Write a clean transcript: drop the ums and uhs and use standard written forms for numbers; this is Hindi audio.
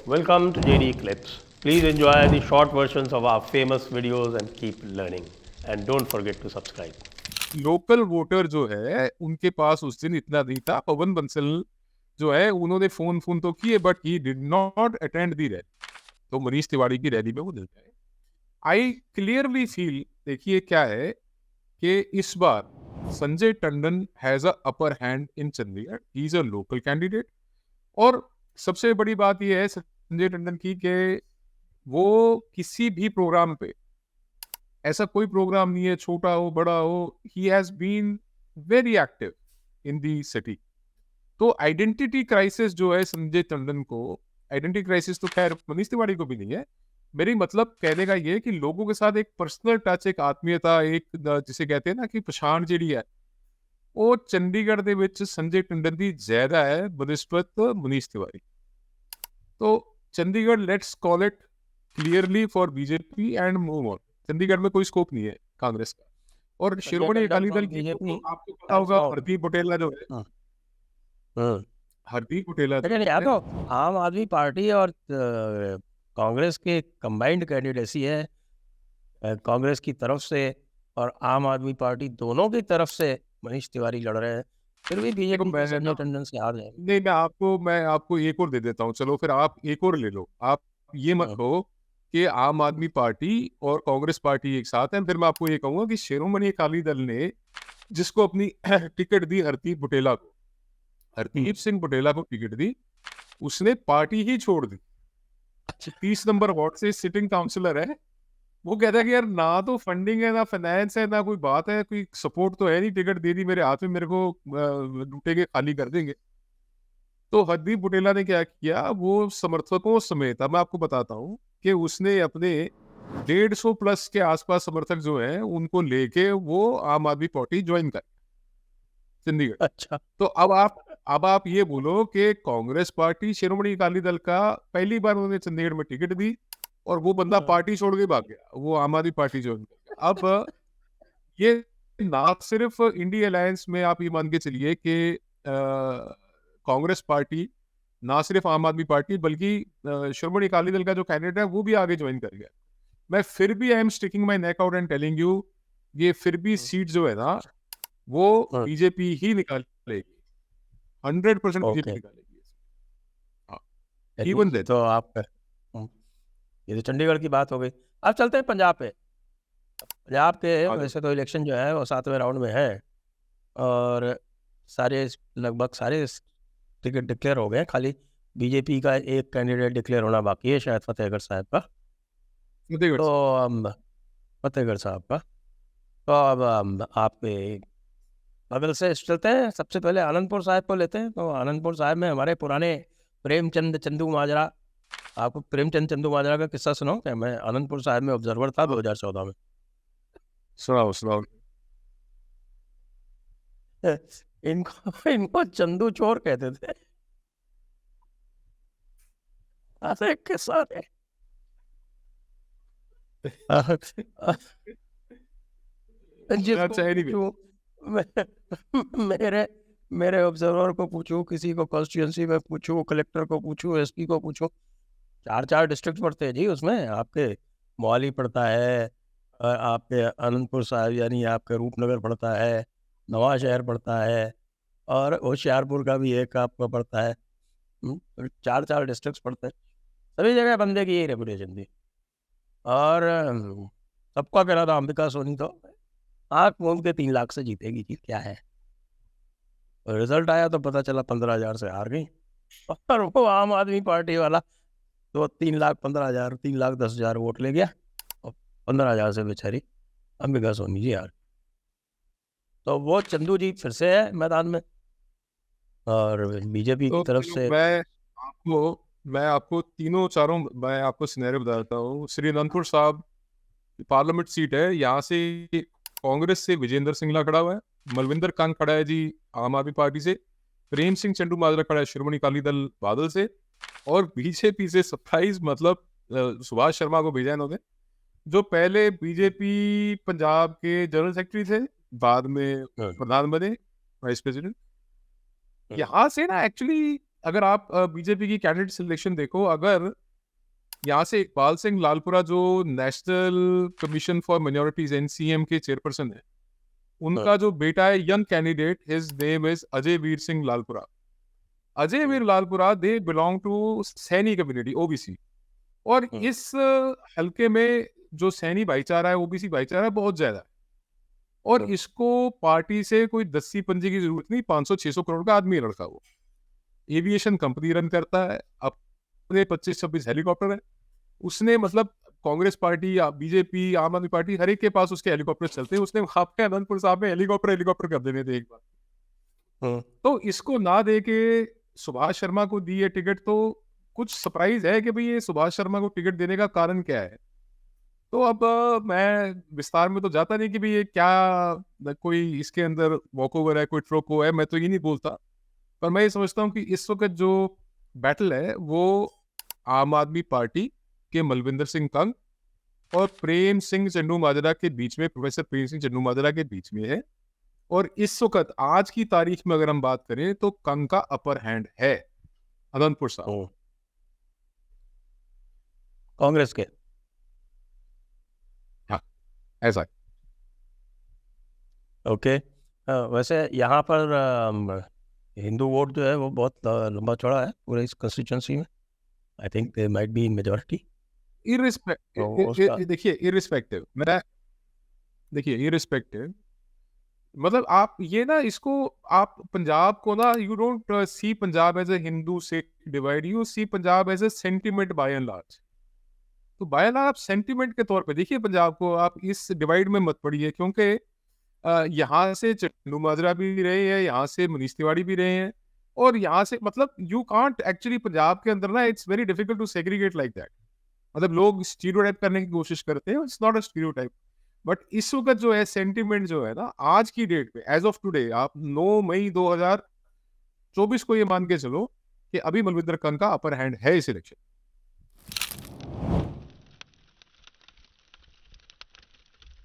Welcome to JD Clips. Please enjoy the short versions of our famous videos and keep learning. And don't forget to subscribe. Local voter जो है उनके पास उस दिन इतना नहीं था। पवन बंसल जो है उन्होंने फोन तो किए but he did not attend the rally. तो मनीष तिवारी की रैली में वो नहीं गए। आई क्लियरली फील, देखिए क्या है कि इस बार Sanjay Tandon has a upper hand in Chandigarh. He is a local candidate और सबसे बड़ी बात यह है संजय टंडन की कि वो किसी भी प्रोग्राम पे, ऐसा कोई प्रोग्राम नहीं है छोटा हो बड़ा हो, he has been very active in the city. तो आइडेंटिटी क्राइसिस जो है संजय टंडन को, आइडेंटिटी क्राइसिस तो खैर मनीष तिवारी को भी नहीं है। मेरी मतलब कहने का ये कि लोगों के साथ एक पर्सनल टच, एक आत्मीयता, एक जिसे कहते हैं ना कि पछाण जी है, वो चंडीगढ़ ਦੇ ਵਿੱਚ संजय टंडन ਦੀ ज्यादा है बनिस्बत मनीष तिवारी। तो Chandigarh let's call it clearly for BJP and move on. Chandigarh में कोई स्कोप नहीं है कांग्रेस का। और शिरोमणि अकाली दल की तो आपको पता होगा हरदीप बुटेला जो है, हरदीप बुटेला लेकिन या तो आम आदमी पार्टी और कांग्रेस के कंबाइंड कैंडिडेसी है। कांग्रेस की तरफ से और आम आदमी पार्टी दोनों की तरफ से मनीष तिवारी लड़ रहे हैं, फिर भी बीजेपी संजय टंडन से हार जाएगी। नहीं, मैं आपको एक और दे देता हूँ। चलो फिर आप एक और ले लो। आप ये मत कहो कि आम आदमी पार्टी और कांग्रेस पार्टी एक साथ है। फिर मैं आपको ये कहूंगा कि शिरोमणि अकाली दल ने जिसको अपनी टिकट दी हरदीप बुटेला को, हरदीप सिंह बुटेला को टिकट दी, उसने पार्टी ही छोड़ दी। 30 नंबर वार्ड से सिटिंग काउंसलर है। वो कहता है कि यार ना तो फंडिंग है, ना फाइनेंस है, ना कोई बात है, कोई सपोर्ट तो है नहीं, टिकट दे दी मेरे हाथ में, मेरे को लूटेंगे, खाली कर देंगे। तो हरदीप बुटेला ने क्या किया, वो समर्थकों समेत, अब मैं आपको बताता हूँ कि उसने अपने 150 प्लस के आसपास समर्थक जो हैं उनको लेके वो आम आदमी पार्टी ज्वाइन कर चंडीगढ़। अच्छा, तो अब आप ये बोलो कि कांग्रेस पार्टी शिरोमणि अकाली दल का पहली बार उन्होंने चंडीगढ़ में टिकट दी और वो बंदा पार्टी छोड़ के भाग गया, वो आम आदमी पार्टी ज्वाइन कर गया। अब ये ना सिर्फ इंडिया अलायंस में आप ये मान के चलिए कि कांग्रेस पार्टी, ना सिर्फ आम आदमी पार्टी, बल्कि शिरोमणि अकाली दल का जो कैंडिडेट है वो भी आगे ज्वाइन कर गया। मैं फिर भी I am sticking my neck out and telling you, ये फिर भी सीट जो है ना वो बीजेपी ही निकालेगी, 100% बीजेपी निकालेगी। इवन तो आप ये तो चंडीगढ़ की बात हो गई। अब चलते हैं पंजाब पे। पंजाब के वैसे तो इलेक्शन जो है वो 7वें राउंड में है और लगभग सारे टिकट डिक्लेयर हो गए। खाली बीजेपी का एक कैंडिडेट डिक्लेयर होना बाकी है, शायद फतेहगढ़ साहब का। तो फतेहगढ़ साहब का तो अब आपके बगल से चलते हैं। सबसे पहले आनंदपुर साहब को लेते हैं। तो आनंदपुर साहब में हमारे पुराने प्रेमचंद चंदू माजरा, आपको प्रेमचंद चंदू माजरा का किस्सा सुनाऊं क्या? मैं आनंदपुर साहब में ऑब्जर्वर था 2014 में। सुनाओ। इनको चंदू चोर कहते थे। ऐसे किस्सा है। मेरे ऑब्जर्वर को पूछूं, किसी को कॉन्स्टिट्यूंसी में पूछूं, कलेक्टर को पूछूं, एसपी को पूछूं, 4 डिस्ट्रिक्ट पड़ते हैं जी उसमें। आपके मोहाली पड़ता है, आपके आनंदपुर साहब यानी आपके रूपनगर पड़ता है, नवा शहर पड़ता है और होशियारपुर का भी एक आपका पड़ता है। 4 डिस्ट्रिक्ट पड़ते हैं। सभी जगह बंदे की यही रेपुटेशन थी और सबका कहना था अंबिका सोनी तो आँख मूंद के 3 लाख से जीतेगी जी, क्या है। रिजल्ट आया तो पता चला 15,000 से हार गई और वो आम आदमी पार्टी वाला तो 3,15,000 3,10,000 वोट ले गया और 15,000 से बेचारी अंबिका सोनी जी हार। तो वो चंदू जी फिर से है मैदान में और बीजेपी की तरफ से मैं आपको तीनों चारों मैं आपको सिनेरियो बताता हूँ। श्री अनंतपुर साहब पार्लियामेंट सीट है, यहाँ से कांग्रेस से विजेंद्र सिंगला खड़ा हुआ है, मलविंदर कांग खड़ा है जी आम आदमी पार्टी से, प्रेम सिंह चंदू माजरा खड़ा है शिरोमणि अकाली दल बादल से और बीजेपी से सरप्राइज मतलब सुभाष शर्मा को भेजा इन्होंने, जो पहले बीजेपी पंजाब के जनरल सेक्रेटरी थे, बाद में प्रधान बने, वाइस प्रेसिडेंट। यहाँ से ना एक्चुअली अगर आप बीजेपी की कैंडिडेट सिलेक्शन देखो, अगर यहाँ से इकबाल सिंह लालपुरा जो national commission for minorities NCM के चेयरपर्सन है, उनका जो बेटा है young candidate, his name is Ajay Veer Singh Lalpura. Ajay Veer Lalpura they belong to Saini community, OBC. और इस हलके में जो सैनी भाईचारा है, ओबीसी भाईचारा बहुत ज्यादा है। और इसको पार्टी से कोई दस्सी पंजी की जरूरत नहीं, 500-600 करोड़ का आदमी है लड़का। वो एविएशन कंपनी रन करता है, अपने 25-26 हेलीकॉप्टर है उसने। मतलब कांग्रेस पार्टी या बीजेपी, आम आदमी पार्टी, हर एक के पास उसके हेलीकॉप्टर चलते हैं। उसने वहां पे अनंतपुर साहब में हेलीकॉप्टर कर देने थे एक बार। तो इसको ना दे के सुभाष शर्मा को दी है टिकट, तो कुछ सरप्राइज है कि भाई ये सुभाष शर्मा को टिकट देने का कारण क्या है। तो अब मैं विस्तार में तो जाता नहीं कि भाई ये क्या कोई इसके अंदर वॉकओवर है, कोई ट्रोको है, मैं तो ये नहीं बोलता। पर मैं ये समझता हूँ कि इस वक्त जो बैटल है वो आम आदमी पार्टी के मलविंदर सिंह कंग और प्रेम सिंह चन्नू माजरा के बीच में, प्रोफेसर प्रेम सिंह चन्नू माजरा के बीच में है। और इस वक्त आज की तारीख में अगर हम बात करें तो कंग का अपर हैंड है अनंतपुर साहब, कांग्रेस के। हाँ ऐसा है। ओके। वैसे यहाँ पर हिंदू वोट जो है वो बहुत लंबा चौड़ा है पूरे इस कंस्टिट्यूंसी में। I think they might be in majority. देखिए इररिस्पेक्टिव, मतलब आप ये ना, इसको आप पंजाब को ना, you don't see Punjab as a Hindu Sikh divide, you see Punjab as a sentiment by and large. तो बाय एंड लार्ज आप सेंटिमेंट के तौर पे देखिए पंजाब को, आप इस डिवाइड में मत पड़िए। क्योंकि यहाँ से चन्नू माजरा भी रहे हैं, यहाँ से मनीष तिवारी भी रहे हैं, और यहाँ से मतलब यू कांट एक्चुअली पंजाब के अंदर ना, it's very difficult to segregate like that. मतलब लोग स्टीरियोटाइप करने की कोशिश करते हैं, it's not a stereotype. But इस वक्त जो है सेंटिमेंट जो है ना, आज की डेट पे, एज ऑफ टुडे, आप 9 मई 2024 को ये मान के चलो कि अभी मलविंदर कंग का अपर हैंड है इस इलेक्शन।